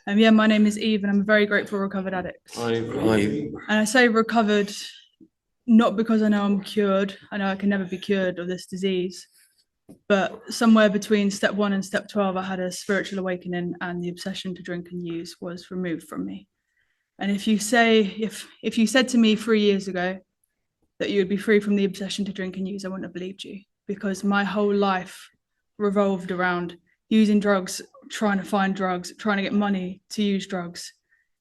Yeah, my name is Eve, and I'm a very grateful recovered addict. And I say recovered not because I know I'm cured. I know I can never be cured of this disease. But somewhere between step 1 and step 12, I had a spiritual awakening, and the obsession to drink and use was removed from me. And if you said to me 3 years ago that you would be free from the obsession to drink and use, I wouldn't have believed you, because my whole life revolved around using drugs, trying to find drugs, trying to get money to use drugs,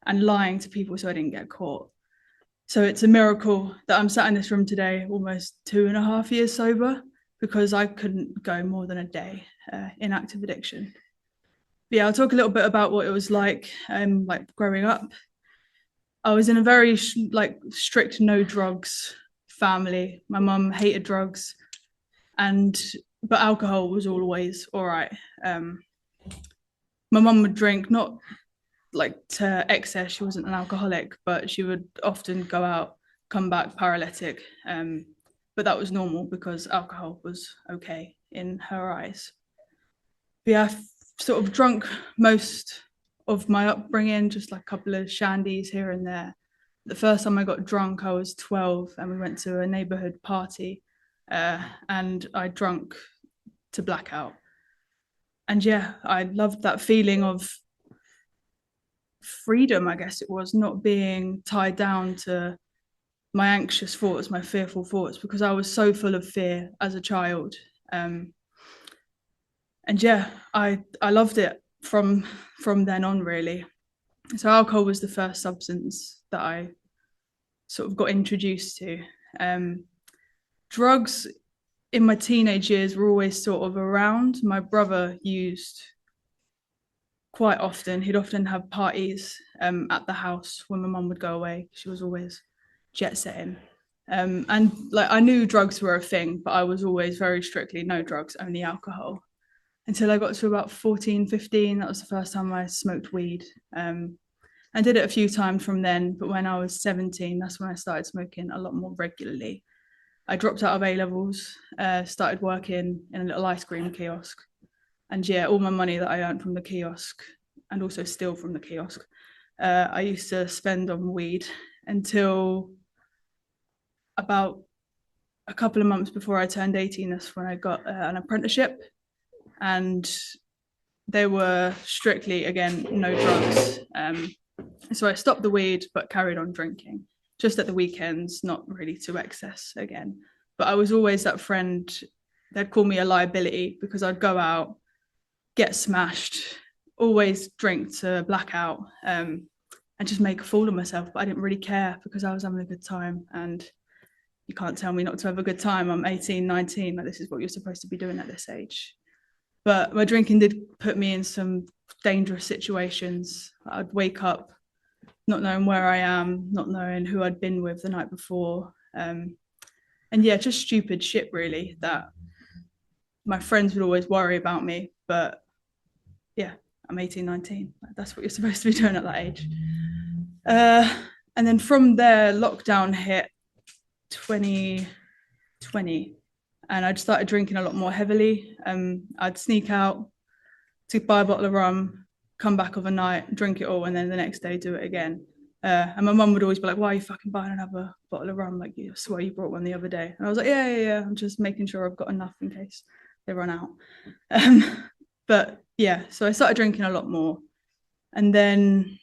and lying to people so I didn't get caught. So it's a miracle that I'm sat in this room today, almost 2.5 years sober, because I couldn't go more than a day in active addiction. But yeah, I'll talk a little bit about what it was like growing up. I was in a very strict no drugs family. My mum hated drugs, and but alcohol was always all right. My mum would drink, not like to excess. She wasn't an alcoholic, but she would often go out, come back paralytic. But that was normal because alcohol was okay in her eyes. But yeah, I've sort of drunk most of my upbringing, just like a couple of shandies here and there. The first time I got drunk, I was 12, and we went to a neighborhood party, and I drunk to blackout. And yeah, I loved that feeling of freedom, I guess it was, not being tied down to my anxious thoughts, my fearful thoughts, because I was so full of fear as a child. And yeah, I loved it from then on, really. So alcohol was the first substance that I sort of got introduced to. Drugs in my teenage years were always sort of around. My brother used quite often. He'd often have parties at the house when my mum would go away. She was always jet setting. And like I knew drugs were a thing, but I was always very strictly no drugs, only alcohol. Until I got to about 14, 15. That was the first time I smoked weed. I did it a few times from then, but when I was 17, that's when I started smoking a lot more regularly. I dropped out of A levels, started working in a little ice cream kiosk. And yeah, all my money that I earned from the kiosk, and also steal from the kiosk, I used to spend on weed until about a couple of months before I turned 18. That's when I got an apprenticeship, and they were strictly, again, no drugs. So I stopped the weed but carried on drinking, just at the weekends, not really to excess again. But I was always that friend. They'd call me a liability because I'd go out, get smashed, always drink to blackout, and just make a fool of myself. But I didn't really care because I was having a good time. And you can't tell me not to have a good time. I'm 18, 19. Like, this is what you're supposed to be doing at this age. But my drinking did put me in some dangerous situations. I'd wake up not knowing where I am, not knowing who I'd been with the night before. And yeah, just stupid shit, really, that my friends would always worry about me. But yeah, I'm 18, 19. That's what you're supposed to be doing at that age. Uh, and then from there, lockdown hit 2020, and I'd started drinking a lot more heavily. I'd sneak out to buy a bottle of rum, come back overnight, drink it all, and then the next day do it again. And my mum would always be like, "Why are you fucking buying another bottle of rum? Like, you swear you brought one the other day." And I was like, "Yeah. I'm just making sure I've got enough in case they run out." But yeah, so I started drinking a lot more, and then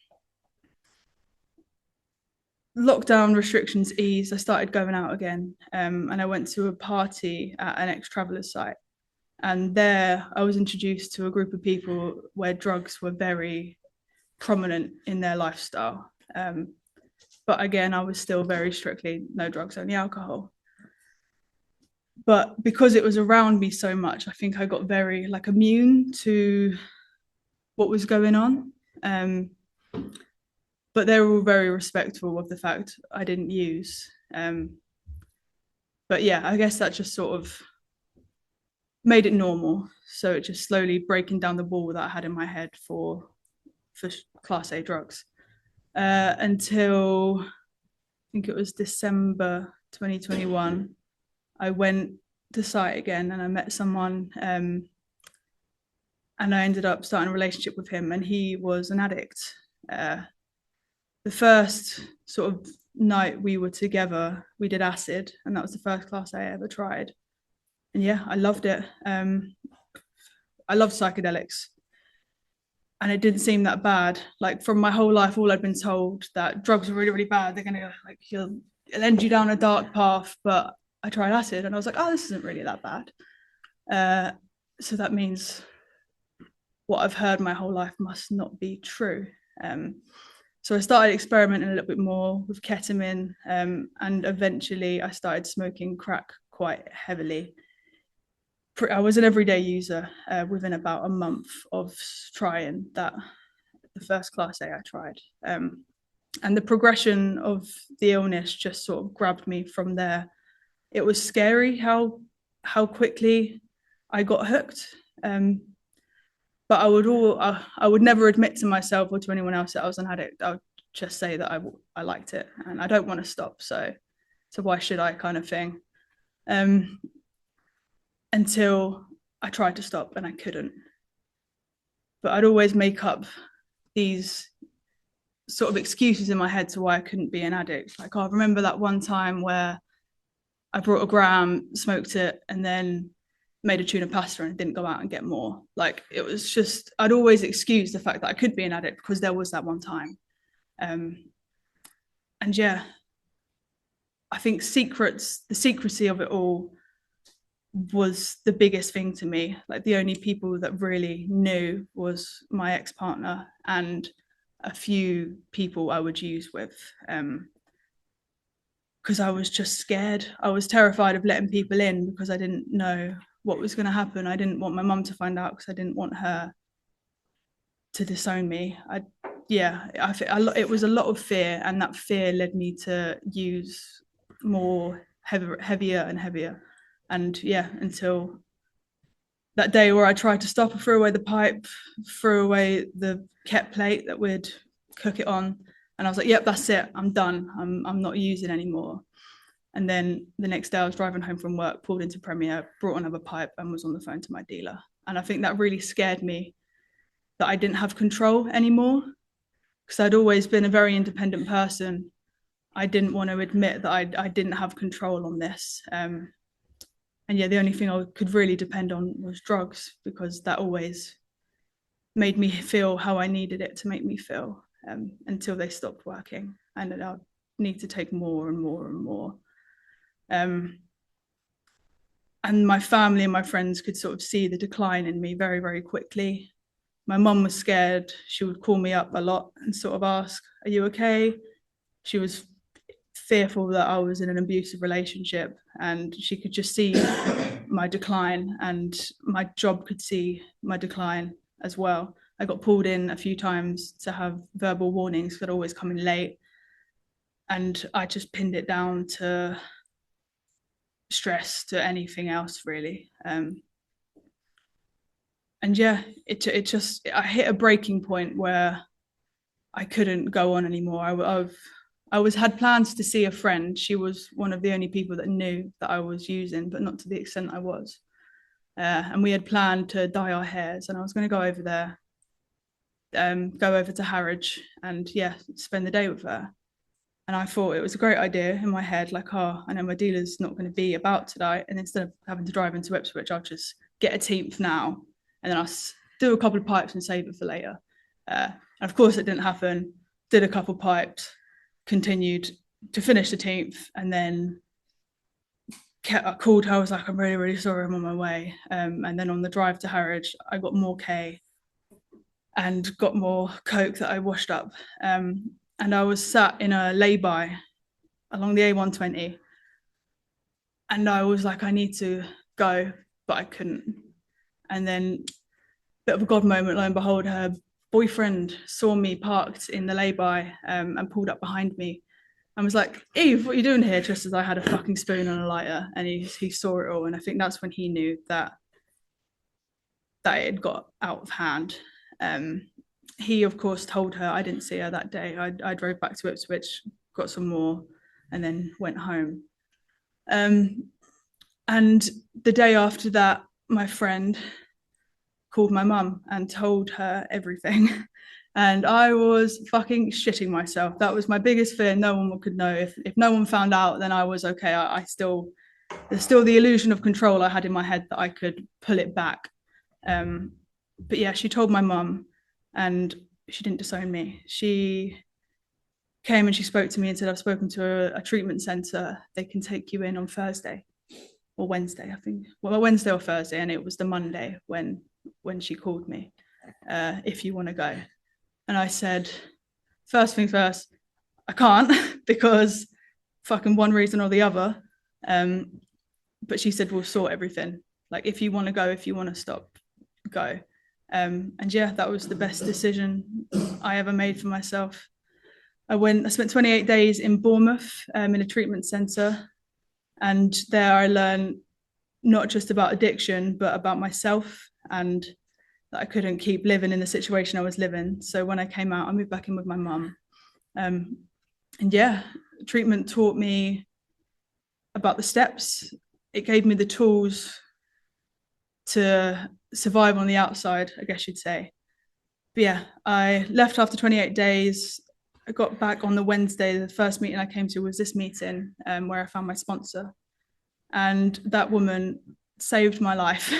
lockdown restrictions eased. I started going out again, and I went to a party at an ex-traveler's site. And there I was introduced to a group of people where drugs were very prominent in their lifestyle. But again, I was still very strictly no drugs, only alcohol. But because it was around me so much, I think I got very like immune to what was going on. But they were all very respectful of the fact I didn't use. But yeah, I guess that just sort of made it normal. So it just slowly breaking down the wall that I had in my head for class A drugs, until I think it was December 2021. I went to site again, and I met someone and I ended up starting a relationship with him, and he was an addict. Uh, the first sort of night we were together, we did acid, and that was the first class I ever tried. And yeah, I loved it. I love psychedelics, and it didn't seem that bad. Like from my whole life, all I'd been told that drugs are really, really bad. They're gonna like you'll end you down a dark path. But I tried acid, and I was like, oh, this isn't really that bad. So that means what I've heard my whole life must not be true. So I started experimenting a little bit more with ketamine, and eventually I started smoking crack quite heavily. I was an everyday user within about a month of trying that, the first class A I tried. And the progression of the illness just sort of grabbed me from there. It was scary how quickly I got hooked. But I would never admit to myself or to anyone else that I was an addict. I would just say that I liked it and I don't want to stop. So why should I, kind of thing. Until I tried to stop and I couldn't. But I'd always make up these sort of excuses in my head to why I couldn't be an addict. Like, oh, I remember that one time where I brought a gram, smoked it, and then made a tuna pasta and didn't go out and get more. Like, it was just, I'd always excuse the fact that I could be an addict because there was that one time. And yeah, I think the secrecy of it all was the biggest thing to me. Like, the only people that really knew was my ex-partner and a few people I would use with, because I was just scared. I was terrified of letting people in because I didn't know what was going to happen. I didn't want my mum to find out because I didn't want her to disown me. It was a lot of fear, and that fear led me to use more heavier and heavier. And yeah, until that day where I tried to stop, I threw away the pipe, threw away the ket plate that we'd cook it on. And I was like, yep, that's it. I'm done. I'm not using anymore. And then the next day I was driving home from work, pulled into Premier, brought another pipe and was on the phone to my dealer. And I think that really scared me that I didn't have control anymore, because I'd always been a very independent person. I didn't want to admit that I didn't have control on this. And yeah, the only thing I could really depend on was drugs, because that always made me feel how I needed it to make me feel, until they stopped working. And then I'd need to take more and more and more. And my family and my friends could sort of see the decline in me very, very quickly. My mum was scared. She would call me up a lot and sort of ask, are you okay? She was fearful that I was in an abusive relationship, and she could just see my decline, and my job could see my decline as well. I got pulled in a few times to have verbal warnings that always come in late, and I just pinned it down to stress, to anything else really. And yeah, I hit a breaking point where I couldn't go on anymore. I had plans to see a friend. She was one of the only people that knew that I was using, but not to the extent I was. And we had planned to dye our hairs, and I was going to go over there, go over to Harwich, and yeah, spend the day with her. And I thought it was a great idea in my head, like, oh, I know my dealer's not going to be about tonight, and instead of having to drive into Ipswich, I'll just get a teeth now, and then I'll do a couple of pipes and save it for later. And of course, it didn't happen. Did a couple of pipes, continued to finish the teeth, and then I called her. I was like, I'm really, really sorry, I'm on my way. And then on the drive to Harwich, I got more K and got more coke that I washed up. And I was sat in a lay-by along the A120, and I was like, I need to go, but I couldn't. And then, bit of a God moment, lo and behold, her boyfriend saw me parked in the lay-by, and pulled up behind me and was like, Eve, what are you doing here? Just as I had a fucking spoon and a lighter, and he saw it all. And I think that's when he knew that it had got out of hand. He, of course, told her. I didn't see her that day. I drove back to Ipswich, got some more, and then went home. And the day after that, my friend called my mum and told her everything. And I was fucking shitting myself. That was my biggest fear. No one could know. If no one found out, then I was okay. There's still the illusion of control I had in my head that I could pull it back. But yeah, she told my mum, and she didn't disown me. She came and she spoke to me and said, I've spoken to a treatment centre. They can take you in on Thursday or Wednesday, I think. Well, Wednesday or Thursday, and it was the Monday when she called me, if you want to go. And I said, first things first, I can't because fucking one reason or the other. But she said, we'll sort everything. Like, if you want to go, if you want to stop, go. And yeah, that was the best decision I ever made for myself. I spent 28 days in Bournemouth in a treatment centre. And there I learned not just about addiction, but about myself, and that I couldn't keep living in the situation I was living. So when I came out, I moved back in with my mum. And yeah, treatment taught me about the steps. It gave me the tools to survive on the outside, I guess you'd say. But yeah, I left after 28 days. I got back on the Wednesday. The first meeting I came to was this meeting where I found my sponsor. And that woman saved my life.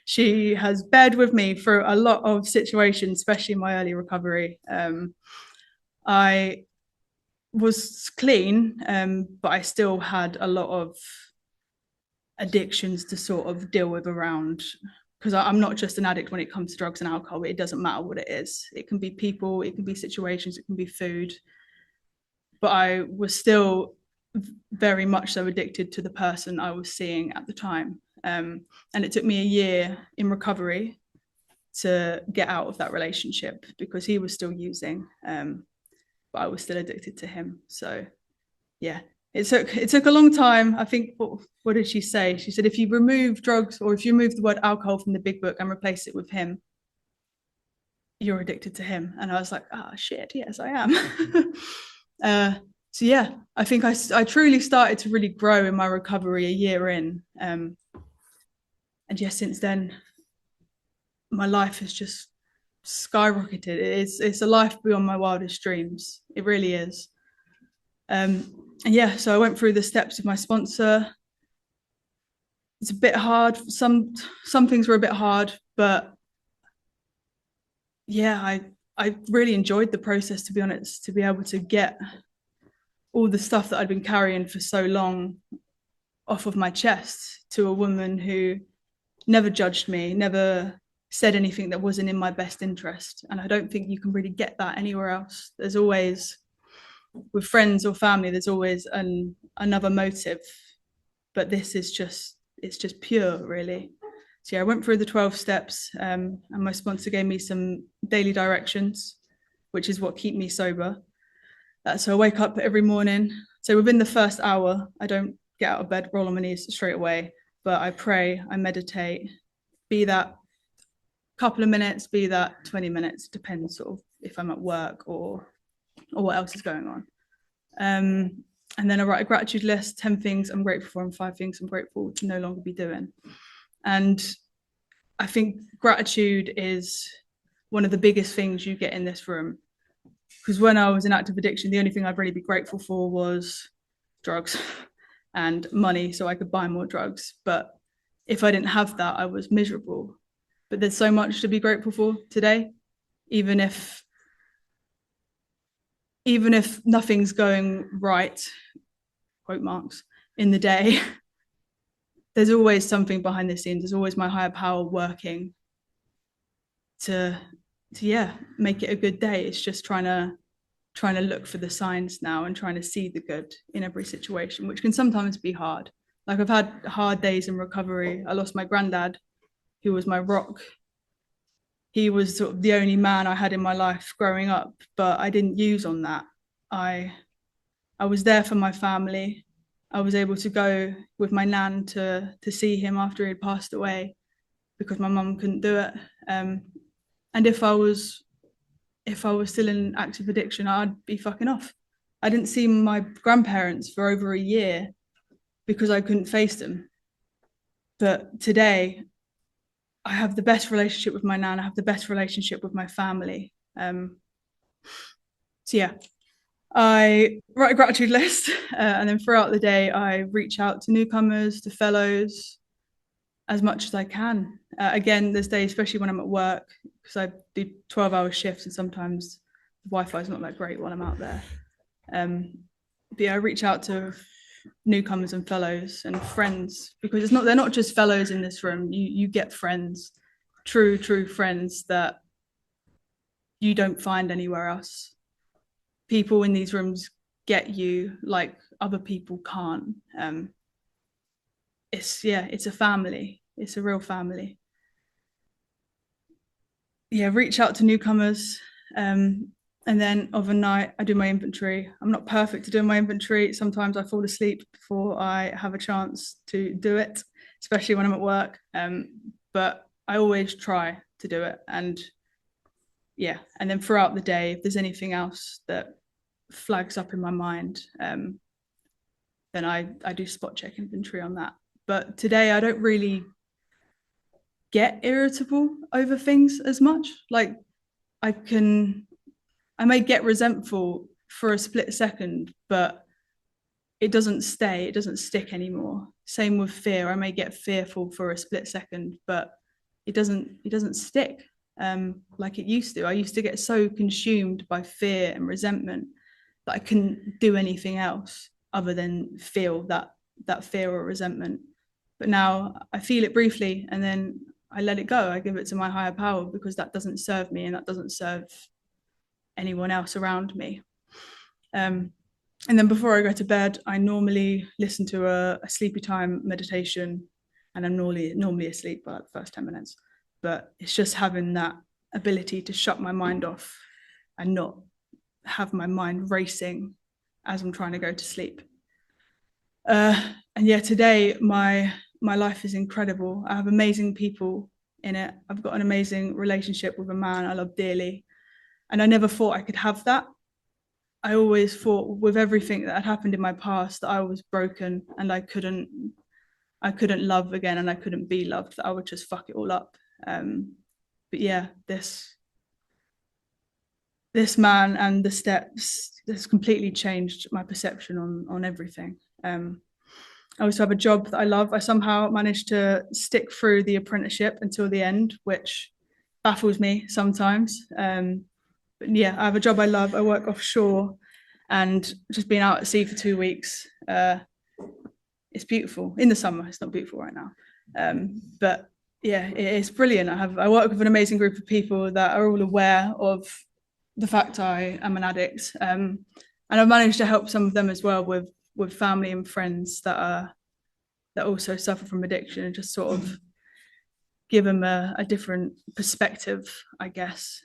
She has bared with me through a lot of situations, especially in my early recovery. I was clean, but I still had a lot of addictions to sort of deal with around, because I'm not just an addict when it comes to drugs and alcohol. It doesn't matter what it is. It can be people, it can be situations, it can be food. But I was still very much so addicted to the person I was seeing at the time. And it took me a year in recovery to get out of that relationship because he was still using, but I was still addicted to him. So yeah, it took a long time. I think, what did she say? She said, if you remove drugs, or if you remove the word alcohol from the big book and replace it with him, you're addicted to him. And I was like, shit, yes, I am. So yeah, I think I truly started to really grow in my recovery a year in. And yes, since then, my life has just skyrocketed. It's a life beyond my wildest dreams. It really is. And yeah, so I went through the steps with my sponsor. It's a bit hard. Some things were a bit hard, but yeah, I really enjoyed the process, to be honest, to be able to get all the stuff that I'd been carrying for so long off of my chest to a woman who never judged me, never said anything that wasn't in my best interest. And I don't think you can really get that anywhere else. There's always, with friends or family, there's always another motive, but this is just, it's just pure, really. So yeah, I went through the 12 steps, and my sponsor gave me some daily directions, which is what keep me sober. So I wake up every morning. So within the first hour, I don't get out of bed, roll on my knees straight away, but I pray, I meditate, be that couple of minutes, be that 20 minutes, depends sort of if I'm at work or what else is going on. And then I write a gratitude list, 10 things I'm grateful for and 5 things I'm grateful to no longer be doing. And I think gratitude is one of the biggest things you get in this room. Because when I was in active addiction, the only thing I'd really be grateful for was drugs and money so I could buy more drugs. But if I didn't have that, I was miserable. But there's so much to be grateful for today, even if nothing's going right, quote marks, in the day, there's always something behind the scenes. There's always my higher power working to make it a good day. It's just trying to look for the signs now and trying to see the good in every situation, which can sometimes be hard. Like, I've had hard days in recovery. I lost my granddad, who was my rock. He was sort of the only man I had in my life growing up, but I didn't use on that. I was there for my family. I was able to go with my nan to see him after he'd passed away because my mum couldn't do it. And if I was still in active addiction, I'd be fucking off. I didn't see my grandparents for over a year because I couldn't face them. But today, I have the best relationship with my nan. I have the best relationship with my family. So yeah, I write a gratitude list, and then throughout the day, I reach out to newcomers, to fellows, as much as I can. Again, there's days, especially when I'm at work, because I do 12-hour shifts, and sometimes the Wi-Fi is not that great while I'm out there. But yeah, I reach out to newcomers and fellows and friends, because they're not just fellows in this room. You get friends, true friends that you don't find anywhere else. People in these rooms get you like other people can't. It's a family. It's a real family. Yeah, reach out to newcomers. And then overnight, I do my inventory. I'm not perfect at doing my inventory. Sometimes I fall asleep before I have a chance to do it, especially when I'm at work. But I always try to do it. And yeah, and then throughout the day, if there's anything else that flags up in my mind, then I do spot check inventory on that. But today, I don't really get irritable over things as much. Like I may get resentful for a split second, but it doesn't stay, it doesn't stick anymore. Same with fear. I may get fearful for a split second, but it doesn't stick like it used to. I used to get so consumed by fear and resentment that I couldn't do anything else other than feel that fear or resentment. But now I feel it briefly and then I let it go. I give it to my higher power, because that doesn't serve me and that doesn't serve anyone else around me. And then before I go to bed, I normally listen to a sleepy time meditation, and I'm normally asleep by the first 10 minutes. But it's just having that ability to shut my mind off and not have my mind racing as I'm trying to go to sleep. And yeah, today my life is incredible. I have amazing people in it. I've got an amazing relationship with a man I love dearly. And I never thought I could have that. I always thought with everything that had happened in my past that I was broken and I couldn't love again and I couldn't be loved, that I would just fuck it all up. But yeah, this man and the steps, this completely changed my perception on everything. I also have a job that I love. I somehow managed to stick through the apprenticeship until the end, which baffles me sometimes. But yeah, I have a job I love. I work offshore, and just being out at sea for 2 weeks, it's beautiful in the summer. It's not beautiful right now, but yeah, it's brilliant. I work with an amazing group of people that are all aware of the fact I am an addict, and I've managed to help some of them as well with family and friends that also suffer from addiction, and just sort of give them a different perspective, I guess.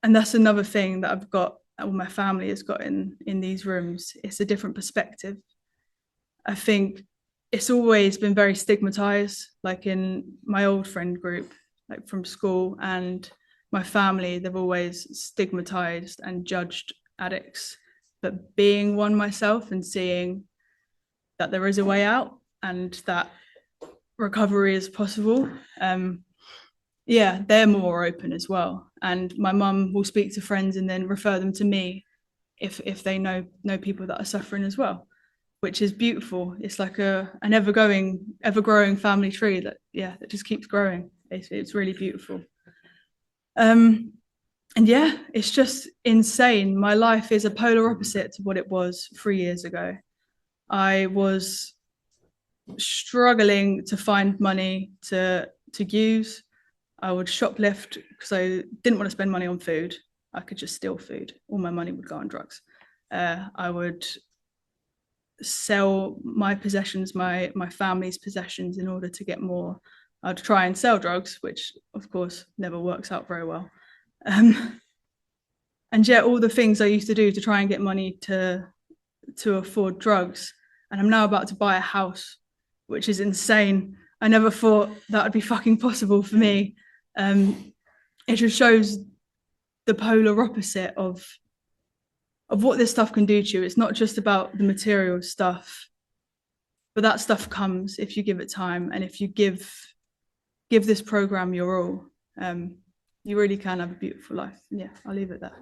And that's another thing that I've got, or my family has got in these rooms. It's a different perspective. I think it's always been very stigmatized, like in my old friend group, like from school, and my family, they've always stigmatized and judged addicts. But being one myself and seeing that there is a way out and that recovery is possible, yeah, they're more open as well. And my mum will speak to friends and then refer them to me if they know people that are suffering as well, which is beautiful. It's like an ever growing family tree that just keeps growing. It's really beautiful. And yeah, it's just insane. My life is a polar opposite to what it was 3 years ago. I was struggling to find money to use. I would shoplift because I didn't want to spend money on food. I could just steal food. All my money would go on drugs. I would sell my possessions, my family's possessions, in order to get more. I'd try and sell drugs, which of course never works out very well. And yet all the things I used to do to try and get money to afford drugs. And I'm now about to buy a house, which is insane. I never thought that would be fucking possible for me. It just shows the polar opposite of what this stuff can do to you. It's not just about the material stuff, but that stuff comes if you give it time and if you give give this program your all, you really can have a beautiful life. Yeah, I'll leave it there.